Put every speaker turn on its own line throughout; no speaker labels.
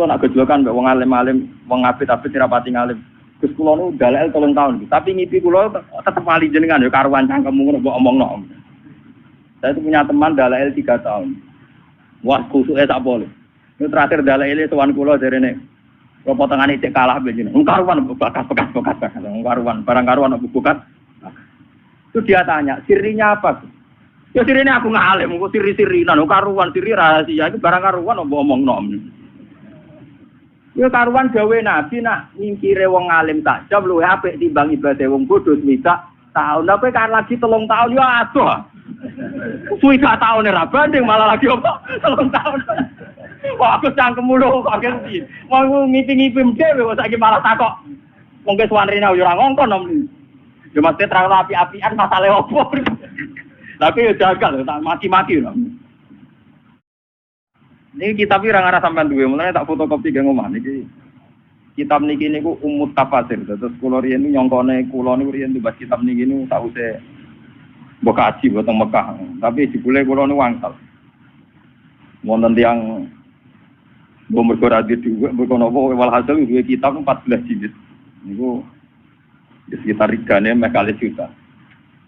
kula nak gejolokan mbek wong alim-alim, wong apit-apit rapati ngalim. Gus kula nu dalel 3 tahun. Tapi ngipi kula tetep wali jenengan ya karuan cangkemmu ngono mbok omongno. Saya itu punya teman dalel 3 tahun. Wah, kusuke sak boleh. Ini terakhir dalele sowan kula jarene. Kula potongane cek kalah ben jeneng. Karuan bekas. Karuan, barang karuan bekas. Itu dia tanya, sirinya apa? Ya sirine aku ngalim, kok siri-sirinan, karuan siri rahasia itu barang karuan mbok omongno. Ya karuan gawe nabi nak nyingkire wong alim tak jam luwih apik timbang ibadah wong bodho swidak tahun. Lah kowe kan lagi 3 tahun ya adoh. Swidak tahun ora banding malah lagi apa? 3 tahun. Wah, aku cangkemmu lho kok ngerti. Mau ngipi-ngipi dhewe kok saiki malah takok. Wong ke suwanrene ora ngongkon nom. Ya mesti terang api-apian masalahe opo. Tapi ya jagal tak maki-maki lho. Ini kitab iki ora ngarah sampean duwe, mulane tak fotokopi ge ngomah niki. Kitab niki niku Umut Tafasir. Terus kula riyen nyongkone kula niku riyen tumbas kitab niki niku sause mbok kaji wonten Mekah. Tapi jebule kula niku wangsal. Wonten tiyang mbok mergo ra duwe napa walhasil duwe kitab 14 jilid. Niku sekitar regane mekale juta.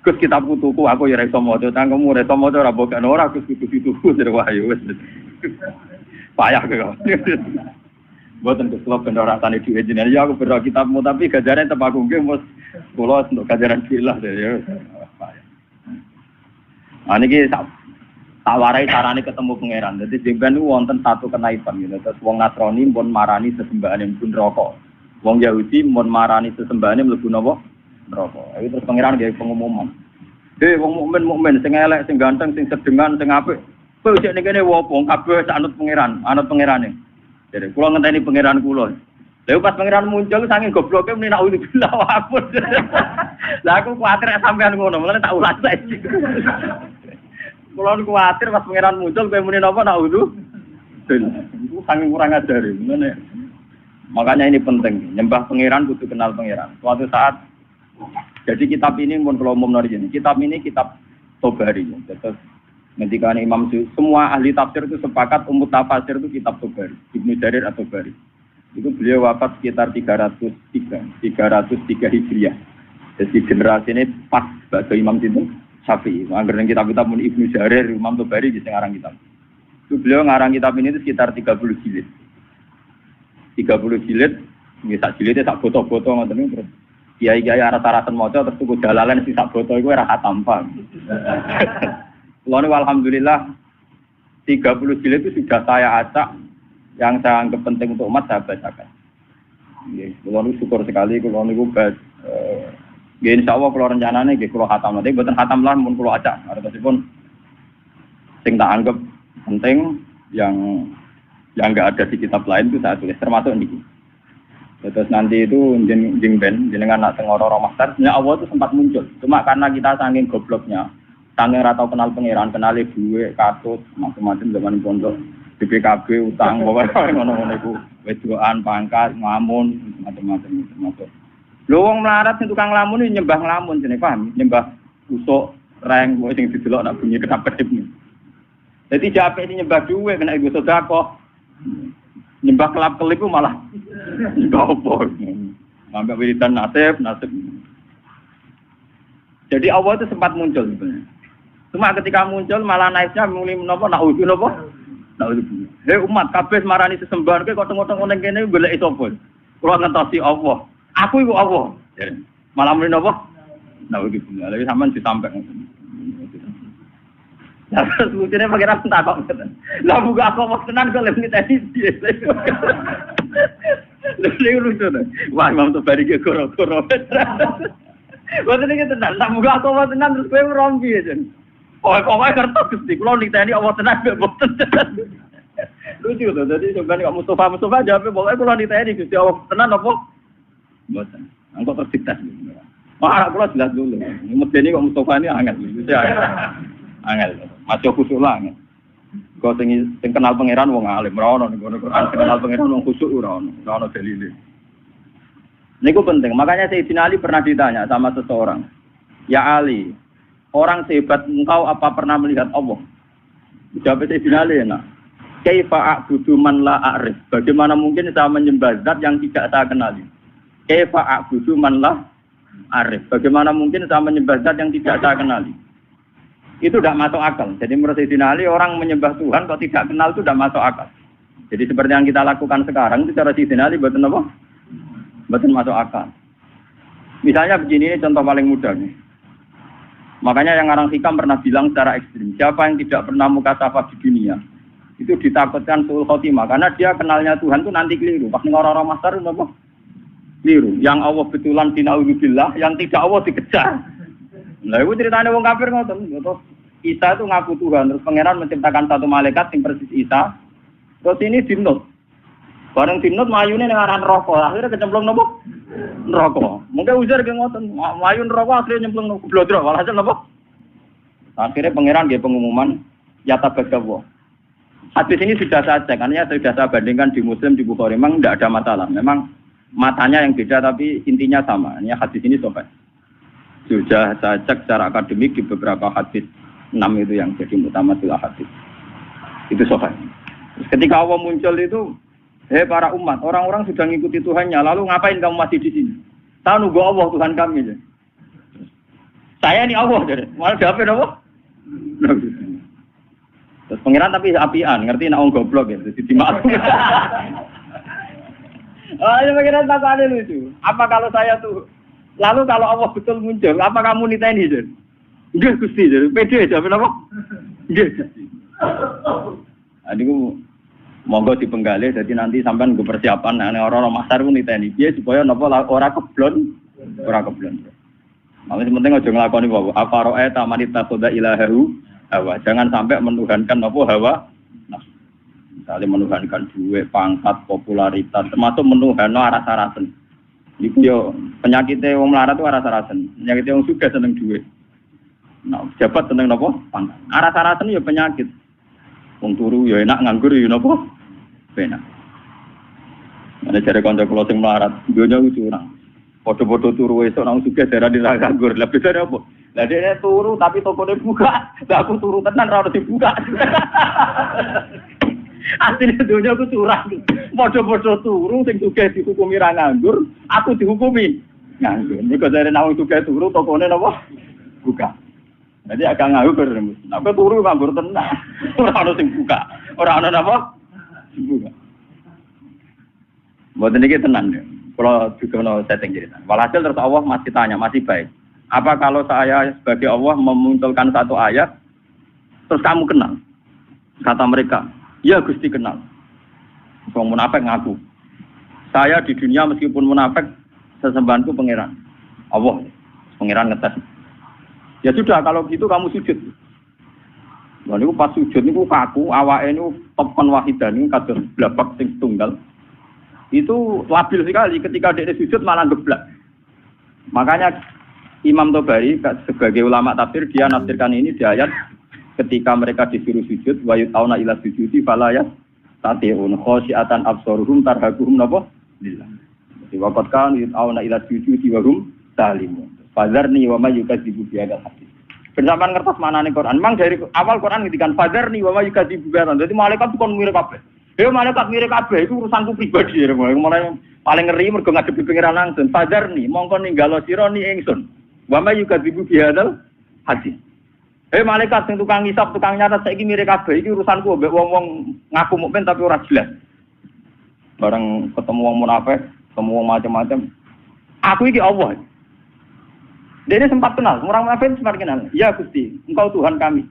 Gus kitabku tuku aku ya ora iso maca, cangkemmu ora iso maca ora bokane ora Gus tuku jare wahyu wis. Payah kok. Mboten Gus kula ben ora tani dhuwit jenengan ya aku bero kitabmu tapi gajare tep aku nggih mos kula untuk gajaran filah ya. Payah. Niki tak warai carane ketemu pangeran. Dadi jemben wonten satu kenaipan gitu. Terus wong Nasrani pun marani sesembahane mlebu neraka. Wong Yahudi mun marani sesembahane mlebu napa? Neraka. Iki terus pangeran gawe pengumuman. Wong mukmin sing elek, sing ganteng, sing sedengan, sing apik. Kowe cek ning kene wopo kabeh sak anut pangerane. Jadi kula ngenteni pangeran kula. Lha pas pangeran muncul saking gobloke muni nak ulah wapun. Lah aku kuwatir sampean ngono, mulane tak ulas saiki. Kula kuwatir pas pangeran muncul kowe muni napa nak ulah. Iku saking kurang ajar ngene. Makanya ini penting, nyembah pangeran kudu kenal pangeran. Suatu saat jadi kitab ini pun kalau umum ini. Kitab ini kitab Tobari. Terus ketika Imam semua ahli tafsir itu sepakat Umut Tafasir itu kitab Tobari. Ibnu Jarir atau Tobari. Itu beliau wafat sekitar 303 Hijriah. Jadi generasi ini pas bagi Imam Syafi'i. Anggaran kitab-kitab pun Ibnu Jarir, Imam Tobari di ngarang kitab. Itu beliau ngarang kitab ini itu sekitar 30 jilid. 30 jilid, sak jilidnya sak foto-foto ngoten terus. Kiai-kiai rata-rata maca terus tuku dalalan sing sak foto iku ora katampa. Kulo alhamdulillah 30 jilid itu sudah saya acak yang saya anggap penting untuk umat saya bacakan. Nggih, kulo syukur sekali kulo niku nggih insyaallah kulo rencanane nggih kulo khatam. Tapi mboten khatam lah mun kulo acak. Artosipun sing tak anggap penting yang enggak ada di kitab lain itu saya tulis termasuk niki. Terus nanti itu jenengan nak tengoro Ramadan, ya Allah itu sempat muncul. Cuma karena kita saking gobloknya, saking ratau kenal pangeran, kenal duwe, kasus, macam-macam zaman pondok, BPKB, utang, pokoknya ngono-ngono itu, wedoan, pangkat, ngamun, macam-macam. Lho wong melarat sing tukang nglamun iki nyembah nglamun jenenge paham, nyembah usuk, reng, kok sing didelok nak bunyi kedap-kedip. Jadi jape iki nyembah duwe kena iku sedekah. Nyembah kelap-kelip itu malah enggak apa. Sampai wiridan nasib. Jadi Allah itu sempat muncul sebenarnya. Cuma ketika muncul malah naiknya muni menapa naudzu napa? Naudzu. Hei umat kabeh marani sesembahan kowe kok teng-teng ning kene golek sapa? Kula ngentosi Allah. Aku iku Allah. Malah muni napa? Naudzu. Lha sampean disampaikan. Lah lucunya pangeran takok ngoten. Lah buka apa tenan kok lek tadi. Lha lucu to. Wah, Imam Tobari ge goro-goro. Boten iki tenan, tak buka apa tenan terus kowe rompi aja. Oh, kok kertas Gusti, kula niteni apa tenan mboten. Lucu to. Dadi coba nek Mustafa jawab pokoke kula niteni Gusti apa tenan apa mboten. Engko tersitas. Wah, kula jelas dulu. Medeni kok Mustafa ini angel. Angel. Maca khusuk lah. Kok sing kenal pangeran wong alim ora ono ngono Quran kenal pangeran wong khusuk ora ono dalile. Niku penting. Makanya Sayyidina Ali pernah ditanya sama seseorang, "Ya Ali, orang sehebat engkau apa pernah melihat Allah?" Jawab Sayyidina Ali enak. Kaifa a'budu man la a'rif. Bagaimana mungkin saya menyembah zat yang tidak saya kenali? Kaifa a'budu man la a'rif. Bagaimana mungkin saya menyembah zat yang tidak saya kenali? Itu tidak masuk akal. Jadi menurut Sayyidina Ali, orang menyembah Tuhan kalau tidak kenal itu tidak masuk akal. Jadi seperti yang kita lakukan sekarang, itu cara Sayyidina Ali betul apa? Betul masuk akal. Misalnya begini, ini contoh paling mudah nih. Makanya yang orang hikam pernah bilang secara ekstrim, siapa yang tidak pernah mukasafah di dunia, itu ditakutkan suul khotimah. Karena dia kenalnya Tuhan itu nanti keliru. Pas orang-orang masar itu apa? Keliru. Yang Allah betulan dina'udzubillah, yang tidak Allah dikejar. Nah itu ceritanya wong kafir ngoten. Terus Isa itu ngaku Tuhan, terus pangeran menciptakan satu malaikat yang persis Isa. Terus ini dinut. Bareng dinut mayune ning arah neraka, akhirnya kecemplung nopo? Neraka. Mungkin ujar ge ngoten, mayu neraka akhirnya nyemplung blodro, walhasil nopo? Akhirnya pangeran nggih pengumuman ya tabagawa. Hadis ini sudah saya cek, artinya sudah saya bandingkan di Muslim, di Bukhari, memang tidak ada masalah. Memang matanya yang beda tapi intinya sama. Ini hadis ini sobat. Sudah saya cek secara akademik di beberapa hadis 6 itu yang jadi mutamatul hadis. Itu sobat. Ketika Allah muncul itu, para umat, orang-orang sudah ngikuti Tuhannya, lalu ngapain kamu masih di sini? Saya nunggu Allah Tuhan kami. Saya ini Allah, jadi malah diapain Allah? Terus pengiran tapi apian, ngerti nak goblok ya, jadi dimaklum. Ini pengiran tak ada lucu. Apa kalau saya tuh, lalu kalau Allah betul muncul, apa kamu niteni jadi? Enggak Gusti, jadi pede aja, apa? Enggak. Adiku monggo dipenggali, jadi nanti sampean gue persiapan, orang-orang masar pun niteni, dia supaya nopo ora keblon. Malah penting aja nglakoni wae. Apa roe tamanita khoda ilahahu hawa. Jangan sampai menuhankan nopo hawa. Nah, misalnya menuhankan duit, pangkat, popularitas, termasuk menuhanno aras-arasen. Iku yo penyakitnya wong melarat itu aras-arasen. Penyakitnya wong sugih seneng duit. Nah, jabat seneng nopo? Pangkat. Aras-arasen yo penyakit. Wong turu yo enak, nganggur yo nopo? Penak. Ana jare kanca kula sing melarat, donya curang. Foto-foto turu esuk nang sugih daerah di nganggur. Lah bedane apa? Lah dhekne turu tapi tokone buka. Lah aku turu tenan ora dibuka. Asline donya aku curang. Foto-foto turu sing sugih dihukumi ra nganggur, aku dihukumi nganggur. Nek jare nang sugih turu tokone napa? Buka. Jadi agak nganggur. Aku turu nganggur tenan. Ora ono sing buka. Ora ono napa? Buka. Mboten iki tenan ya. Kalau juga mau setting cerita. Walhasil terus Allah masih tanya, masih baik. Apa kalau saya sebagai Allah memunculkan satu ayat, terus kamu kenal? Kata mereka, ya Gusti kenal. Orang munafik ngaku. Saya di dunia meskipun munafik, sesembahanku pangeran. Allah, pangeran ngetes. Ya sudah, kalau gitu kamu sujud. Nah, ini pas sujud ini kaku, awake ini topkan wahidan ini kados blabak sing tunggal. Itu labil sekali ketika dia sujud malah geblak. Makanya Imam Tobari sebagai ulama tafsir dia nafsirkan ini di ayat ketika mereka disuruh sujud wa yutauna ila sujudi fala yastati'un khasyiatan absaruhum tarhaquhum napa lillah. Jadi waqad kan yutauna ila sujudi wa hum salimun. Fadzarni wa may yukadzibu bi hadzal hadis. Bersamaan ngertos manane Quran. Memang dari awal Quran ngendikan fadzarni wa may yukadzibu bi hadzal. Jadi malaikat itu kon mirip kabeh. Ya malaikat mirip kabeh itu urusanku pribadi ya. Mulai paling ngeri mergo ngadepi pengiran langsung. Fadzarni mongko ninggalo sira ni ingsun. Wa may yukadzibu bi hadzal hadis. Malaikat sing tukang ngisap, tukang nyatet saiki mirip kabeh iki urusanku mbek wong-wong ngaku mukmin tapi ora jelas. Bareng ketemu wong munafik, ketemu wong macam-macam. Aku iki Allah. Dia sempat kenal, orang munafik sempat kenal. Ya Gusti, Engkau Tuhan kami.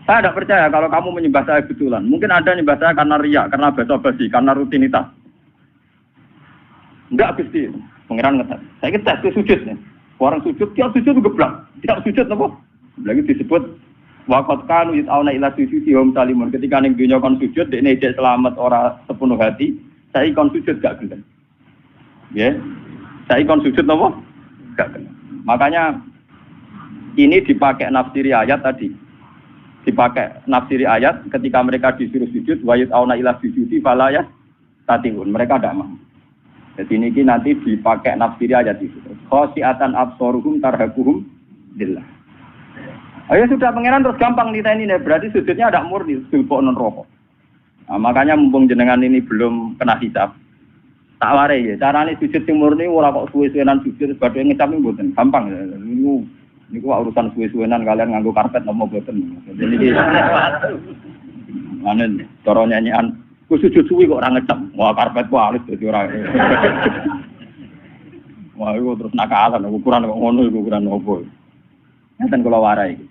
Saya tidak percaya kalau kamu menyembah saya betulan. Mungkin Anda menyembah saya karena riya, karena basa-basi, karena rutinitas. Enggak Gusti, pengiran ngetes. Saya kita ke sujud nih. Orang sujud, tiap sujud geblak. Tiap sujud apa? Lagi disebut waqad kanu yut'auna ila sujudi hum salimun. Ketika ning dunya kon sujud, dekne ijek selamat ora sepenuh hati, saya kon sujud gak gelem. Ya. Saya kon sujud apa? Gak gelem. Makanya ini dipakai nafsiri ayat tadi. Dipakai nafsiri ayat ketika mereka disuruh sujud wa yut'auna ila sujudi fala yastati'un. Mereka tidak mau. Jadi ini nanti dipakai nafsiri ayat itu. Khasyiatan absaruhum tarhaquhum lillah. Ayo sudah pangeran terus gampang niteni nih. Berarti sujudnya ada murni, sujud non rokok. Nah, makanya mumpung jenengan ini belum kena hisab, tak warai ya. Carane sujud sing murni ora kok suwe-suwenan sujud badhe ngecap mboten. Gampang ya. Niku urusan suwe-suwenan kalian nganggo karpet nopo mboten. Jadi iki manen cara nyanyian ku sujud suwi kok ora ngecap. Wah karpet ku alis dadi ora. Wah iku terus nakalan ukuran kok ngono iku ukuran opo. Ngeten kula warai iki.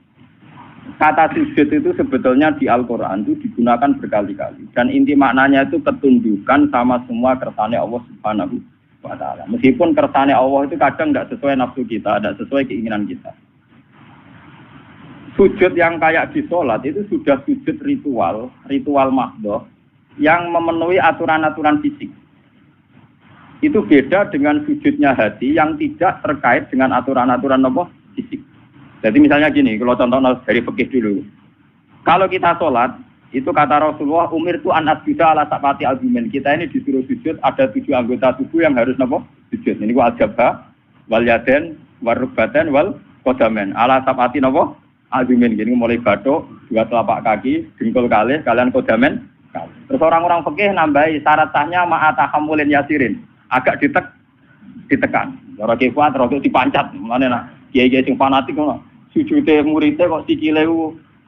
Kata sujud itu sebetulnya di Al-Quran itu digunakan berkali-kali. Dan inti maknanya itu ketundukan sama semua kersane Allah Subhanahu wa Ta'ala. Meskipun kersane Allah itu kadang tidak sesuai nafsu kita, tidak sesuai keinginan kita. Sujud yang kayak di sholat itu sudah sujud ritual mahdoh yang memenuhi aturan-aturan fisik. Itu beda dengan sujudnya hati yang tidak terkait dengan aturan-aturan fisik. Jadi misalnya gini, kalau contoh dari fikih dulu. Kalau kita sholat, itu kata Rasulullah, umir itu an asjuda ala sab'ati azumin. Kita ini disuruh sujud, ada 7 anggota tubuh yang harus sujud. Ini ku al-jabha, wal yaden, wal rukbaten, wal kodamen. Ala sab'ati azumin. Gini mulai batuk, 2 telapak kaki, dengkul kalih, kalian kodamen. Terus orang-orang fikih nambahi syarat sahnya ma'atahamulin yasirin. Agak ditekan. Orang kekuat, orang dipancat. Mulanya nak, kiai-kiai sing fanatik sujudnya muridnya kok sikile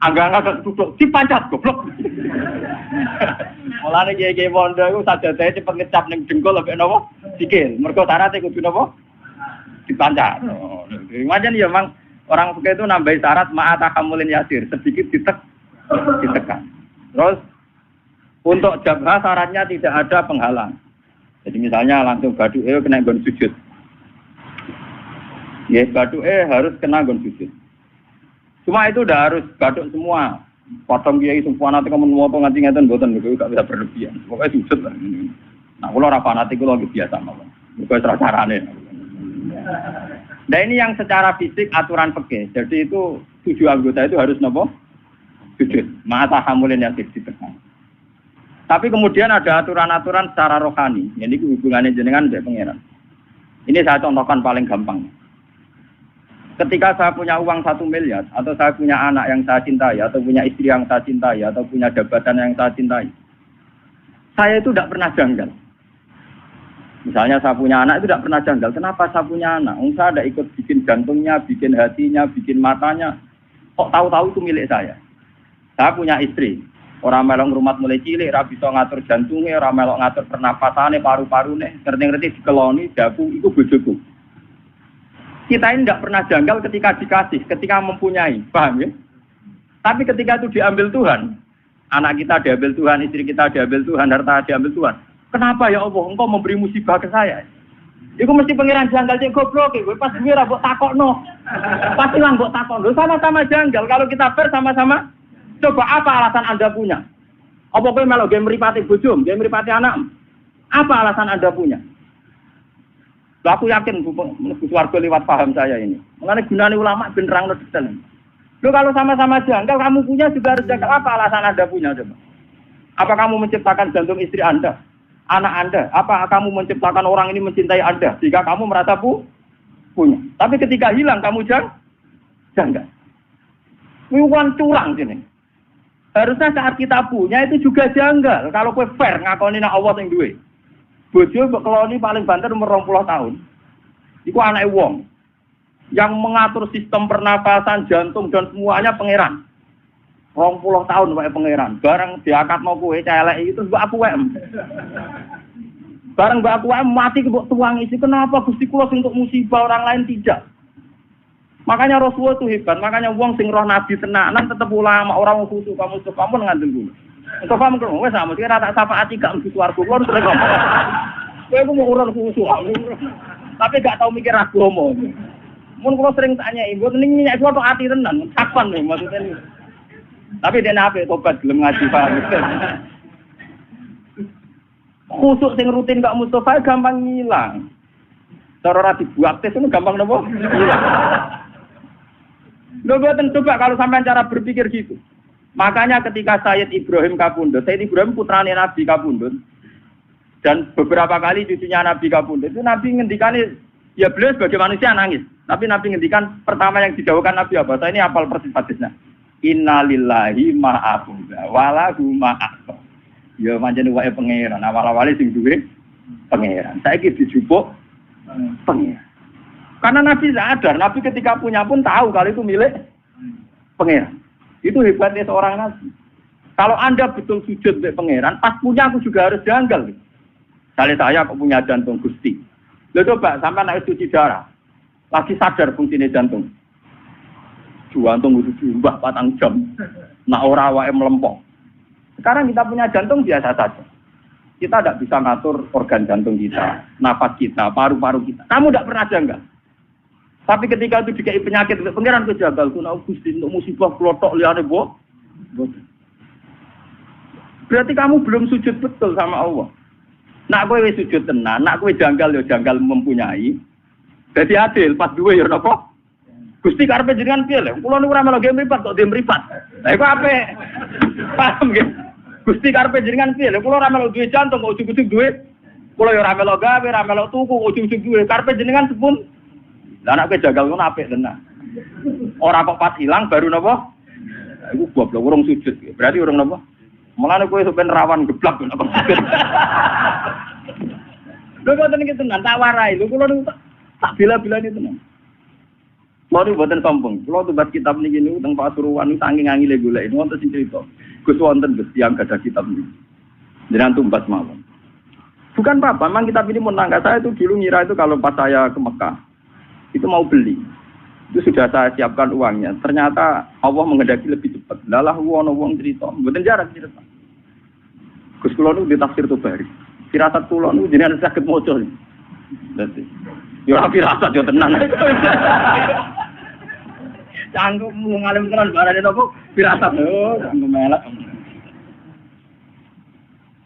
angga-angga duduk dipancat goblok. Mulane kiai-kiai pondok iku sajadahe cepet ngecap ning dengkul lek napa sikil. Mergo syaratnya kudu napa dipancat. Macam ya memang orang fikih itu nambahi syarat ma'atahamulin yasir, sedikit ditekan. Terus untuk jabha syaratnya tidak ada penghalang. Jadi misalnya langsung baduke kena nggon sujud. Ya baduke harus kena nggon sujud. Cuma itu udah harus batuk semua. Potong kiai semua nanti kamu mau apa nganti ngeten mboten niku gak bisa berlebihan. Pokoknya sujud lah. Nah, kula ora fanatik kula lagi biasa mawon. Niku wis carane. Nah, ini yang secara fisik aturan fikih. Jadi itu 7 anggota itu harus napa? Sujud. Ma'ata hamulin yang ditekan. Tapi kemudian ada aturan-aturan secara rohani. Ini hubungannya jenengan dengan pangeran. Ini saya contohkan paling gampang. Ketika saya punya uang 1 miliar, atau saya punya anak yang saya cintai, atau punya istri yang saya cintai, atau punya jabatan yang saya cintai, saya itu tidak pernah janggal. Misalnya saya punya anak itu tidak pernah janggal. Kenapa saya punya anak? Saya tidak ikut bikin jantungnya, bikin hatinya, bikin matanya. Kok tahu-tahu itu milik saya? Saya punya istri. Orang melong rumah mulai cilik, ora bisa ngatur jantungnya, orang melok ngatur pernapasannya, paru-parune, ngerti-ngerti dikeloni, dapu, itu bojoku. Kita ini tidak pernah janggal ketika dikasih, ketika mempunyai, paham ya? Tapi ketika itu diambil Tuhan, anak kita diambil Tuhan, istri kita diambil Tuhan, harta diambil Tuhan. Kenapa ya Allah, engkau memberi musibah ke saya? Itu mesti pangeran janggal cek goblok, pas gue mbok takokno. Pasti lah mbok takokno, sama-sama janggal. Kalau kita sama-sama, coba apa alasan Anda punya? Apa kowe melok game mripate bojo, game mripate anak? Apa alasan Anda punya? Aku yakin mlebu swarga lewat paham saya ini. Mengenai gunane ulama ben nerangno detail. Loh kalau sama-sama janggal, kamu punya juga harus janggal. Apa alasan Anda punya coba? Apa kamu menciptakan jantung istri Anda? Anak Anda? Apa kamu menciptakan orang ini mencintai Anda? Jika kamu merasa punya. Tapi ketika hilang, kamu janggal. Wiwan curang sini. Harusnya saat kita punya itu juga janggal. Kalau kowe fair ngakoni nek Allah sing duwe. Bojo mbok keloni paling banter umur 20 tahun. Iku anake wong yang mengatur sistem pernapasan, jantung dan semuanya pangeran. 20 tahun wae pangeran. Bareng diakatno kowe celek itu mbok aku wae. Bareng mbok aku wae mati mbok tuang isi. Kenapa Gusti kula sing untuk musibah orang lain tidak? Makanya Rasulullah itu hebat. Makanya wong sing roh nabi tenanan tetep ulama, orang khusus kamu ngandel dulu. Engko kamu kok wis sama kira tak syafaati gak mesti swarga kula terus ngomong. Kowe ku mau urun khusus. Tapi gak tau mikir agama. Mun kula sering tanya ibu ning minyak suatu ati tenan, kapan nih maksudnya ini. Tapi dia nape tobat gelem ngaji paham. Khusuk sing rutin gak Mustofa gampang ngilang. Cara ora dibuat tes itu gampang napa? Hilang. Lho boten coba kalau sampean cara berpikir gitu. Makanya ketika Sayyid Ibrahim Kapundhut, Sayyid Ibrahim putrane Nabi Kapundhut dan beberapa kali cucunya Nabi Kapundhut itu Nabi ngendikane ya beliau sebagai manusia nangis. Tapi Nabi ngendikan pertama yang dijauhkan Nabi apa? Saya ini hafal persis hadisnya. Innalillahi ma'akhudha walahu ma'akhudha. Ya pancen wae pangeran. Awal-awale sing duwe pangeran. Saiki dijupuk pangeran. Karena Nabi sadar, Nabi ketika punya pun tahu kalau itu milik pangeran. Itu hebatnya seorang Nabi. Kalau Anda betul sujud untuk pangeran, pas punya aku juga harus janggal. Misalnya saya kok punya jantung Gusti. Lalu coba sampai naik cuci darah. Lagi sadar fungsinya jantung. Jantung itu diubah 4 jam. Nah ora wae melempok. Sekarang kita punya jantung biasa saja. Kita tidak bisa ngatur organ jantung kita, nafas kita, paru-paru kita. Kamu tidak pernah janggal. Tapi ketika itu dikei penyakit untuk pangeran ke jagal, kuna Gusti untuk musibah klotok liane boh. Berarti kamu belum sujud betul sama Allah. Nak kowe wis sujud tenan, nak kowe janggal ya janggal mempunyai. Jadi adil pas duwe ya napa? Gusti karepe jenengan piye lho? Kula niku ora melu ge mripat kok dhe mripat. Lah iku apik. Paham nggih? Gusti karepe jenengan piye lho? Kula ora melu duwe jantung kok ujug-ujug duwe. Kula ya ora melu gawe, ora melu tuku kok ujug-ujug duwe. Karepe jenengan sepun. Lah nek kowe jagal ngono apik tenan. Ora kok pas ilang baru napa? Iku goblok urung sujud. Berarti urung napa? Mulane kowe sampean rawan geblak nek kok sujud. Lho kok tenan iki tenan tak warai. Lho kula niku tak bila-bilani tenan. Mau buatan sombong, kalau tubat kitab niki niku teng Pasuruan niku saking angile golek wonten sing crito. Gus wonten Gus tiyang gadah kitab niki. Jenengan tumbas mawon. Bukan apa, memang kitab ini menangga saya itu dulu ngira itu kalau pas saya ke Mekah itu mau beli. Itu sudah saya siapkan uangnya. Ternyata Allah menghendaki lebih cepat. Lalah wong cerita, mboten jarak cerita. Gus kula niku ditafsir Tobari. Firasat kula niku jenengan saged maca. Dadi ya firasat yo tenan. Canggung ngalim tenan barane napa firasat yo canggung melek.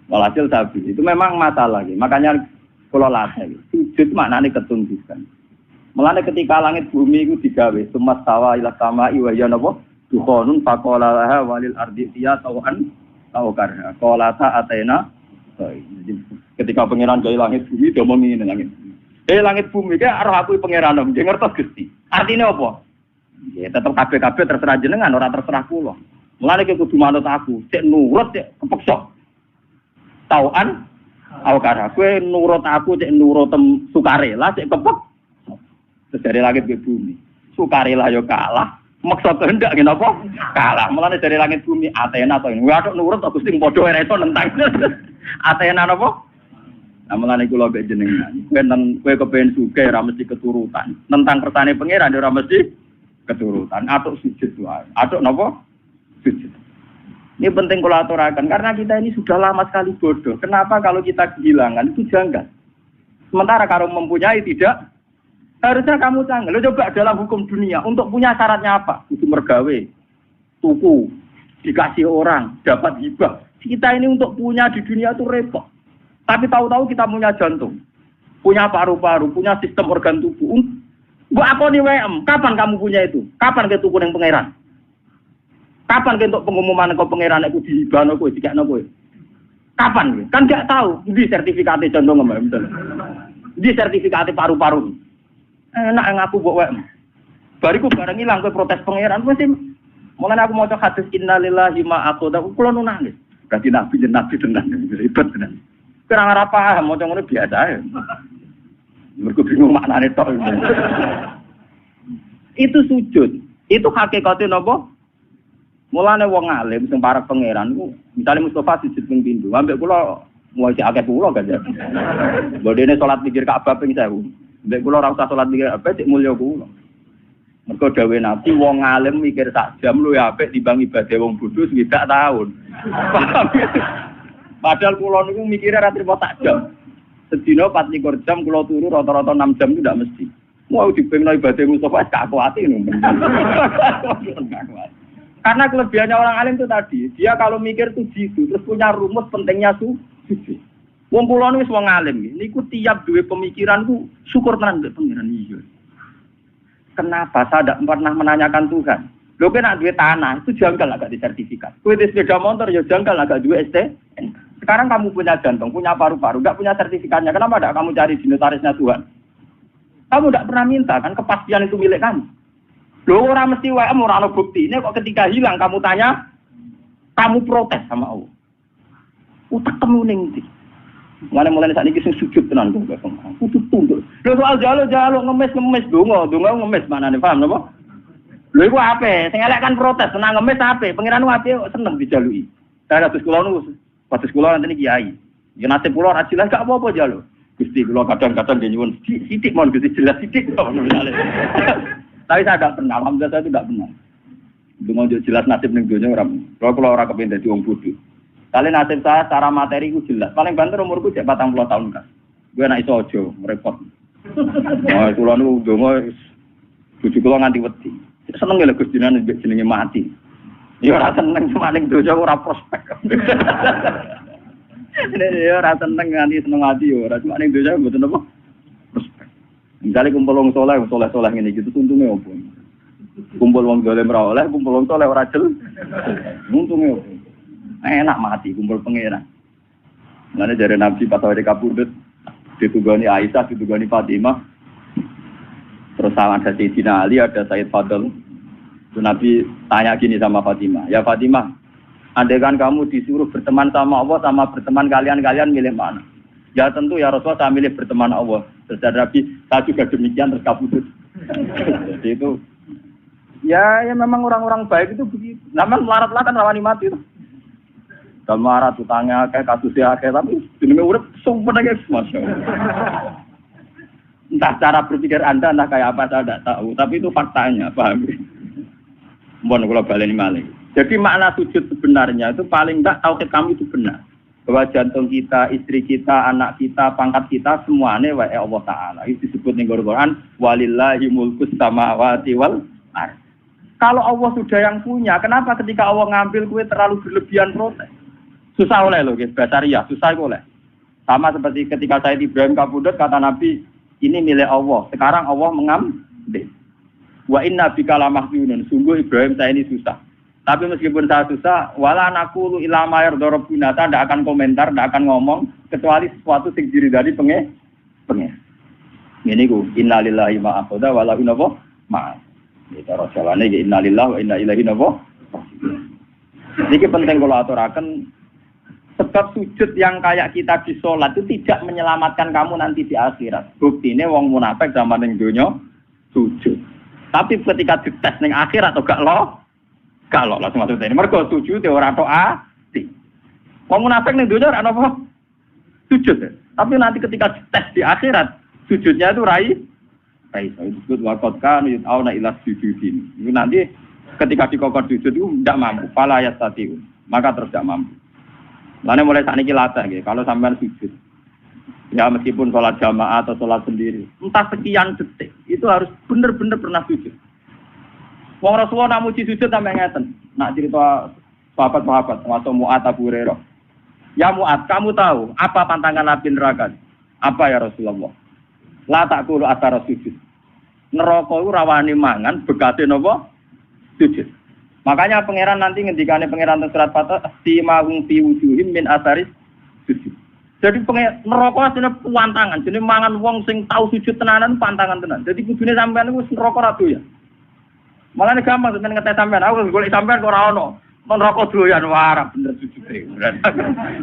Walhasil sabi itu memang masalah gitu. Makanya kula latih sujud maknane ketundukan. Mulane ketika langit bumi itu digawe sumas tawa ila sama wa ya napa dukhonun faqala laha walil ardi tiya tawan tawkarha qalata atena. Ketika pangeran gawe langit bumi do ngene langit. Langit bumi ki arep aku pangeran nggih ngertos Gusti. Artine apa? Ya tetep kabeh-kabeh terserah jenengan ora terserah kula. Mulane ki kudu manut aku, cek nurut cek kepeksa. Tauan awakara kowe nurut aku cek nurut sukarela cek kepek. Terus dari langit ke bumi. Sukarela yo kalah, maksa kehendak ngene apa? Kalah. Mulane dari langit bumi Athena to ini. Waduh nurut aku sing padha ora iso nentang. Athena napa? Mulane kula mbek jenengan. Kowe kepengin sugih ora mesti keturutan. Nentang kersane pangeran ora mesti keturutan. Atuk sujud wae. Atuk napa? Sujud. Ini penting kula aturaken karena kita ini sudah lama sekali bodoh. Kenapa kalau kita kehilangan itu janggal? Sementara kalau mempunyai tidak harusnya kamu canggih. Lo coba dalam hukum dunia untuk punya syaratnya apa? Itu mergawe, tuku, dikasih orang, dapat hibah. Kita ini untuk punya di dunia itu repot. Tapi tahu-tahu kita punya jantung, punya paru-paru, punya sistem organ tubuh. Bu apa nih WM? Kapan kamu punya itu? Kapan ke tuku yang pangeran? Kapan ke untuk pengumuman ke pangeran itu dihibahno kowe, dikekno kowe? Kapan? Kan nggak tahu. Di sertifikatnya jantung nggak betul. Di sertifikatnya paru-paru. Enak ngaku buat WM. Bariku barang hilang kowe protes pangeran mesti. Mulane aku maca hadis innalillahi ma aqada kula nu nangis. Berarti nabi tenan ribet tenan. Kurang ora paham maca ngono biasa ae. Mergo bingung maknane tok. Itu sujud. Itu hakikate napa? Mulane wong alim sing parek pangeran niku misale Mustofa sujud ping pindho, ambek kula mau cek akeh kula kan ya. Bodene salat mikir Ka'bah ping 1000. Ambek kula ora usah salat mikir apa cek mulya kula. Mergo dawuh Nabi wong alim mikir sak jam luwih apik timbang ibadah wong bodho swidak taun. Padahal kula niku mikire ra trimo sak jam. Sedina 24 jam kula turu rata-rata 6 jam itu ndak mesti. Mau dipengno ibadah Mustofa gak kuwati ngono. Karena kelebihannya orang alim itu tadi, dia kalau mikir tuh jitu, terus punya rumus pentingnya sujud. Wong kula wis wong alim, niku tiap duwe pemikiran ku syukur tenan mbek pangeran iya. Kenapa saya tidak pernah menanyakan Tuhan? Lho kena duwe tanah, itu janggal agak disertifikat. Kowe di sepeda motor ya janggal agak duwe STNK. Sekarang kamu punya jantung, punya paru-paru, enggak punya sertifikatnya. Kenapa tidak kamu cari di notarisnya Tuhan? Kamu tidak pernah minta kan kepastian itu milik kamu. Loh orang mesti WM orang bukti ini kok ketika hilang kamu tanya, kamu protes sama Allah. Utak temu ning ndi? Mulane mulane sakniki sing sujud tenan kok kudu tunduk. Lho soal jalo ngemis donga ngemis manane paham napa? Lho iku ape? Sing elek kan protes, senang ngemis ape? Pangeran ape seneng dijaluki. Saya kados kula niku, kados kula nanti kiai. Ya nasib kula ora jelas gak apa-apa jalo. Gusti kula kadang-kadang nyuwun sithik mon Gusti jelas sithik kok misale. Tapi saya enggak pernah, alhamdulillah saya itu enggak pernah. Dungo jelas nasib ning donya ora. Kula ora kepengin dadi wong bodho. Kali nasib saya secara materi ku jelas. Paling banter umurku cek 40 tahun kan. Gue anak iso aja repot. Wah, kula niku donga bojo kula nganti wedi. Seneng lho Gusti jenenge mati. Ya ora seneng cuma ning donya ora prospek. Ya ora seneng nganti seneng ati ya ora cuma ning donya mboten apa prospek. Misale kumpul wong saleh ngene iki tuntunge opo? Kumpul wong dolim ora oleh, kumpul wong saleh ora jel. Untunge opo? Enak mati kumpul pangeran. Mana dari Nabi pas awake kabudut ditugani Aisyah, ditugani Fatimah. Terus ada Sayyidina Ali, ada Sayyid Fadl. Terus Nabi tanya gini sama Fatimah, "Ya Fatimah, andaikan kamu disuruh berteman sama Allah sama berteman kalian milih mana?" "Ya tentu ya Rasulullah saya milih berteman Allah." Terus Nabi, "Saya juga demikian," terus kabudut. Jadi itu ya memang orang-orang baik itu begitu. Namanya melarat-larat kan rawani mati itu. Marat utangnya kayak kasusnya kayak tapi jenenge urip sumpah aja masyaallah. Entah cara berpikir Anda entah kayak apa saya tidak tahu, tapi itu faktanya, paham? Mohon kula baleni malih. Jadi makna sujud sebenarnya itu paling enggak tauhid kami itu benar. Bahwa jantung kita, istri kita, anak kita, pangkat kita semuanya wae Allah taala. Itu disebut ning Quran walillahi mulkus samawati wal ardh. Kalau Allah sudah yang punya, kenapa ketika Allah ngambil kue terlalu berlebihan protes? Susah oleh loh, guys. Basaria, susah oleh. Sama seperti ketika Sayyid Ibrahim kabudut, kata Nabi, ini milik Allah. Sekarang Allah mengambil. Wa inna bika lamahjunun. Sungguh Ibrahim saya ini susah. Tapi meskipun saya susah, wala naqulu ila ma yardarabbuna, tidak akan komentar, tidak akan ngomong kecuali sesuatu sing diridani pengen. Ngene iku, innalillahi ma akhadha wa la innahu ma. Itu rasulane iki innalillahi wa inna ilaihi raji'un. Iki penting kula aturaken. Sebab sujud yang kayak kita di sholat itu tidak menyelamatkan kamu nanti di akhirat. Buktinya wong munafik zaman ning donya sujud. Tapi ketika dites ning akhirat atau gak lolos maksudnya ini. Mergo sujud ora tok ati. Wong munafik ning donya ora apa sujud. Tapi nanti ketika dites di akhirat sujudnya itu rai. Itu disebut waqad kanu yut'auna ila sujudin. Itu nanti ketika dikokor sujud itu tidak mampu. Fala yastati'un. Maka terus tidak mampu. Lainnya mulai saat ini latih, gitu. Kalau sampean sujud, ya meskipun sholat jamaah atau sholat sendiri, entah sekian detik, itu harus benar-benar pernah sujud. Wong Rasulullah nak muji sujud sampai ngeten. Nak cerita sahabat-sahabat, termasuk Mu'adz Abu Hurairah. Ya Mu'adz, kamu tahu apa pantangan Nabi neraka? Apa ya Rasulullah? La taqulu athara sujud. Neraka itu rawani mangan, bekate napa? Sujud. Makanya pangeran nanti ngendikane pangeran teng surat Fatah simahum fi wujuhim min atharis sujud. Jadi neraka asline pantangan, jenenge mangan wong sing tau sujud tenanan pantangan tenan. Jadi kudune sampean iku neraka ra doyan. Malane gampang sampean ngetes sampean, aku golek sampean kok ora ono. Neraka doyan warah bener sujude.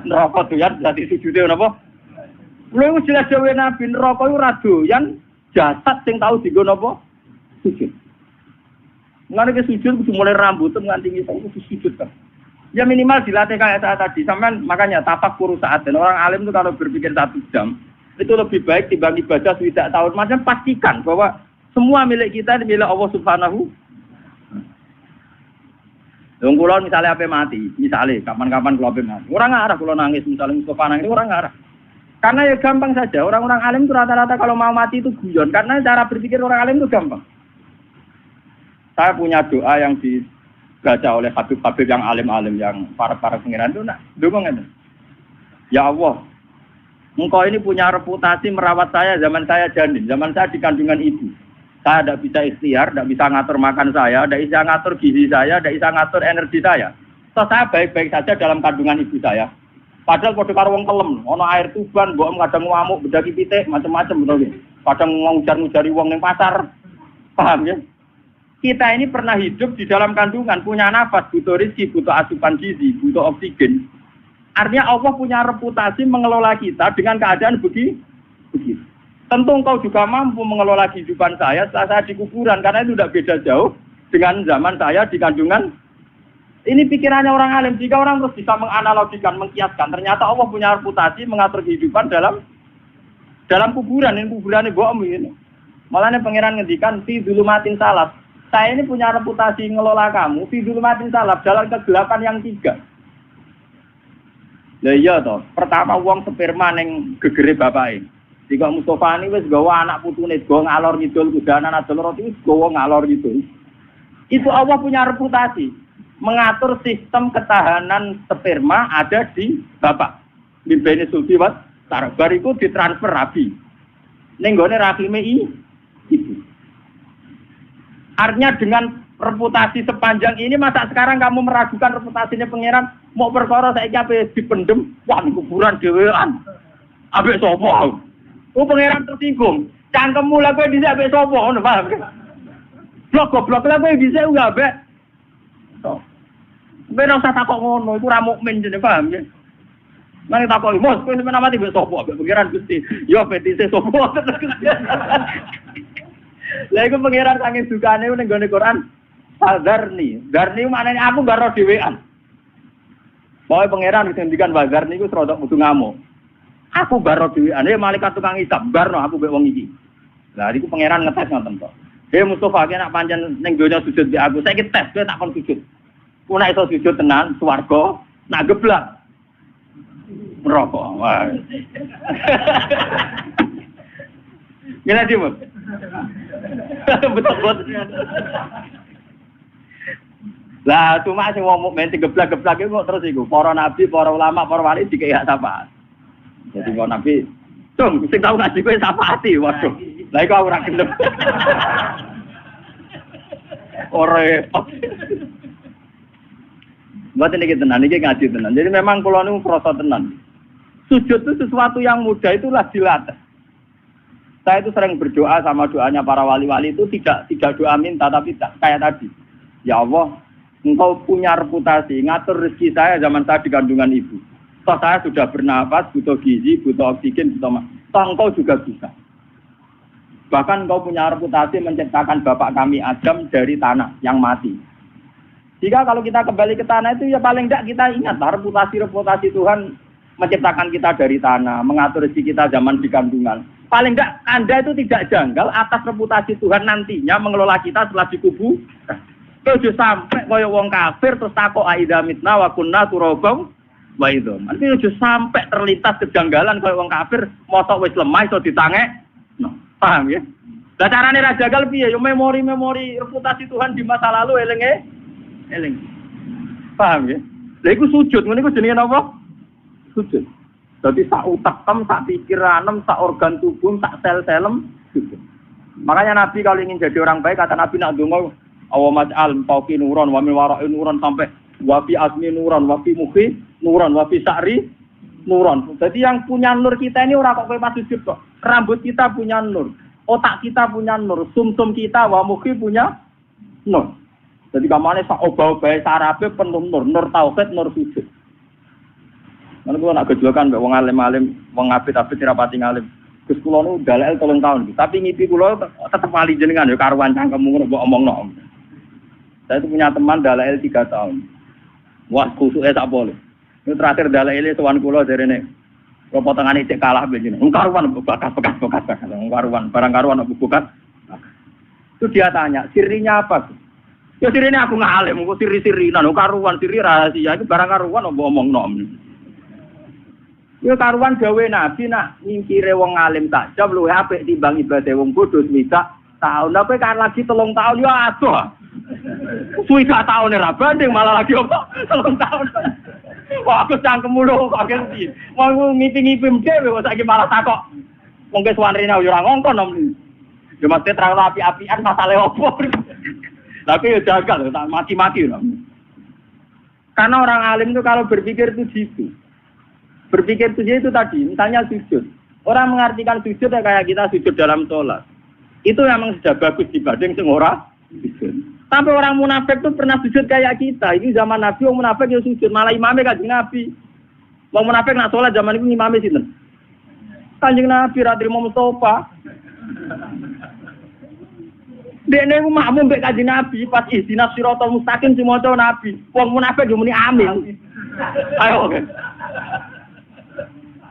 Neraka doyan dadi sujude napa? Lha jelas dhewe Nabi neraka iku ra doyan jasad sing tau dienggo napa? Sujud. Nggak ada sujud, kudu mulai rambut nganti ngisor kudu sujud kan. Ya minimal dilatih kayak saat tadi. Sampai makanya tafakkur saat dan orang alim itu kalau berpikir 1 jam itu lebih baik dibanding ibadah tidak tahun. Macam pastikan bahwa semua milik kita milik Allah Subhanahu. Wong kula misalnya ape mati, misalnya kapan-kapan kula ape mati. Orang ngarah kula nangis misalnya Mustafa nangis orang ngarah. Karena ya gampang saja. Orang-orang alim itu rata-rata kalau mau mati itu guyon. Karena cara berpikir orang alim itu gampang. Saya punya doa yang dibaca oleh habib-habib yang alim-alim, yang para pengiran itu, dukung itu. Ya Allah, engkau ini punya reputasi merawat saya zaman saya janin, zaman saya di kandungan ibu. Saya tidak bisa ikhtiar, tidak bisa ngatur makan saya, tidak bisa ngatur gizi saya, tidak bisa ngatur energi saya. So, saya baik-baik saja dalam kandungan ibu saya. Padahal pada karo wong kelem, ono air tuban, mbok kadang ngamuk, bedaki pitik, macam-macam betul. Kadang ngujar-ngujari wong ning pasar. Paham ya? Kita ini pernah hidup di dalam kandungan, punya nafas, butuh rezeki, butuh asupan gizi, butuh oksigen. Artinya Allah punya reputasi mengelola kita dengan keadaan begitu. Tentu engkau juga mampu mengelola kehidupan saya setelah saya di kuburan, karena itu tidak beda jauh dengan zaman saya di kandungan. Ini pikirannya orang alim. Jika orang terus bisa menganalogikan, mengkiaskan, ternyata Allah punya reputasi mengatur kehidupan dalam kuburan. Ini kuburan ini bohong ini. Malah pangeran ngendikan fi dzulumatin salaf. Saya ini punya reputasi ngelola kamu fi dzulumatin salaf dalam kegelapan yang 3. Lah iya toh, pertama wong sperma ning gegere bapake. Jika Mustofa ini wis gawa anak putune, gawa ngalor ngidul kudanan adol roti wis gawa ngalor ngidul. Itu Allah punya reputasi mengatur sistem ketahanan sperma ada di bapak. Bimbene sulti wat bar iku ditransfer rabi. Ning gone rahime ibu. Artinya dengan reputasi sepanjang ini, masa sekarang kamu meragukan reputasinya pangeran? Mau perkara saiki ape dipendem, wah ning kuburan dhewean. Ambek sapa? Oh pangeran tersinggung. Cangkemmu lha kowe dhisik ambek sapa ngono, paham? Blok-blok lha kowe dhisik ku ambek. To. Ben ora usah takok ngono, iku ora mukmin jenenge, paham ya? Nang takoki, "Mos, kowe sampeyan mati mbek sapa?" Ambek pangeran Gusti. Yo petise sapa? Lah iku pangeran saking dukane ning gone Quran. Darni maknane aku gak ro dhewean. Pokoke pangeran ngendikan bazar niku rodok kudu ngamuk. Aku baro dhewean, malaikat tukang hisab barno aku mbek wong iki. Lah iku pangeran ngetes ngoten kok. Mustofa ki nek pancen ning donya sujud mbek aku, saiki tes kowe tak kon sujud. Ku nek iso sujud tenan swarga, nak geblak neraka. Wah. Gila dia, betul-betul. Lah cuma sing wong mukmin digeblak-geblak iku terus iku para nabi, para ulama, para wali dikek hak syafaat. Jadi kok nabi, "Cung, sing tau ngaji kowe syafaati." Waduh. Lah iku ora gelem. Ora. Mboten iki tenan, iki ngaji tenan. Jadi memang kula niku krasa tenan. Sujud itu sesuatu yang mudah, itulah dilatih. Saya itu sering berdoa sama doanya para wali-wali itu tidak doa minta, tapi kayak tadi. Ya Allah, Engkau punya reputasi, ngatur rezeki saya zaman saya di kandungan ibu. Toh saya sudah bernapas, butuh gizi, butuh oksigen, butuh toh engkau juga bisa. Bahkan engkau punya reputasi menciptakan bapak kami Adam dari tanah yang mati. Jika kalau kita kembali ke tanah itu ya paling tidak kita ingat reputasi Tuhan menciptakan kita dari tanah, mengatur rezeki kita zaman di kandungan. Paling tidak Anda itu tidak janggal atas reputasi Tuhan nantinya mengelola kita setelah dikubur. Ojo sampai kaya wong kafir terus takok aida mitna wa kunna turabam wa idzam. Artinya ojo sampai terlintas kejanggalan kaya wong kafir mosok wis lemah iso ditangek. No, paham ya? Lah carane ra jagal piye? Yo memori reputasi Tuhan di masa lalu eling. Paham ya? Lha iku sujud, ngene iku jenenge napa? Sujud. Dadi sak utekem, sak pikiranem, sak organ tubuh, sak sel-selem sujud. Makanya Nabi kalau ingin jadi orang baik kata Nabi nak ndonga Awamaj'al fauqi nuran wa min wara'i nuran sampai wa fi asmi nuran wa fi mukhi nuran wa fi sa'ri nuran. Jadi yang punya nur kita ini ora kok kowe pas sujud kok. Rambut kita punya nur, otak kita punya nur, sumsum kita wa mukhi punya nur. Jadi kamane sak obah-obahe sarape penuh nur tauhid, nur sujud. Lan kula nak gejolokan mbek wong alim-alim, wong apit-apit rapati ngalim. Gus kula nu dalel 3 tahun, tapi ngipi kula tetep wali jenengan ya karuan cangkemmu ngono mbok omongno. Saya itu punya teman dalail 3 tahun. Wah, kusuke sak boleh. Ini terakhir dalaile sowan kula jarene. Kula potongane cek kalah begini. Karuan bekas. Karuan, barang karuan bekas. Itu dia tanya, sirinya apa? Ya sirine aku ngalim, kok siri-sirinan, karuan siri rahasia itu barang karuan mbok omongno. Ya karuan gawe nabi nak nyingkire wong alim tak jam luwih apik timbang ibadah wong bodho swidak tahun. Lah kowe kan lagi 3 tahun ya adoh. Suwi 3 tahun ora banding malah lagi apa? 3 tahun. Wah, aku cangkemmu lho kok ngerti. Mau ngipi-ngipi dhewe kok saiki malah takok. Wong ke suwarene yo ora ngongkon nom. Yo mesti terang api-apian masalahe opo. Tapi yo jagal tak mati-mati lho. Karena orang alim itu kalau berpikir itu gitu. Berpikir itu tadi, misalnya sujud. Orang mengartikan sujud ya kayak kita sujud dalam sholat. Itu memang sudah bagus dibanding sing ora sujud. Sampai orang munafik tuh pernah sujud kayak kita. Ini zaman Nabi orang munafik yang sujud, malah imamnya Kanjeng Nabi. Wong munafik nak salat zaman iku ngimami sinten? Kanjeng Nabi ra trimo Mustofa. Dene ku makmum mbek Kanjeng Nabi pas ihdinas siratal mustaqim sing maca Nabi. Wong munafik yo muni amin. Ayo.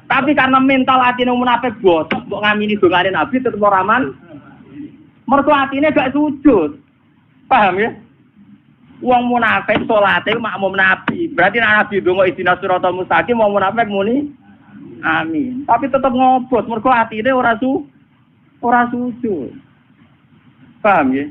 Tapi karena mental atine munafik botok mbok ngamini dongane Nabi tetep ora aman. Mergo atine gak sujud. Paham ya? Wong munafik salate makmum Nabi. Berarti nek Nabi donga ihdinas siratal mustaqim wong munafik muni amin. Tapi tetep ngobot mergo atine ora sujud. Paham ya?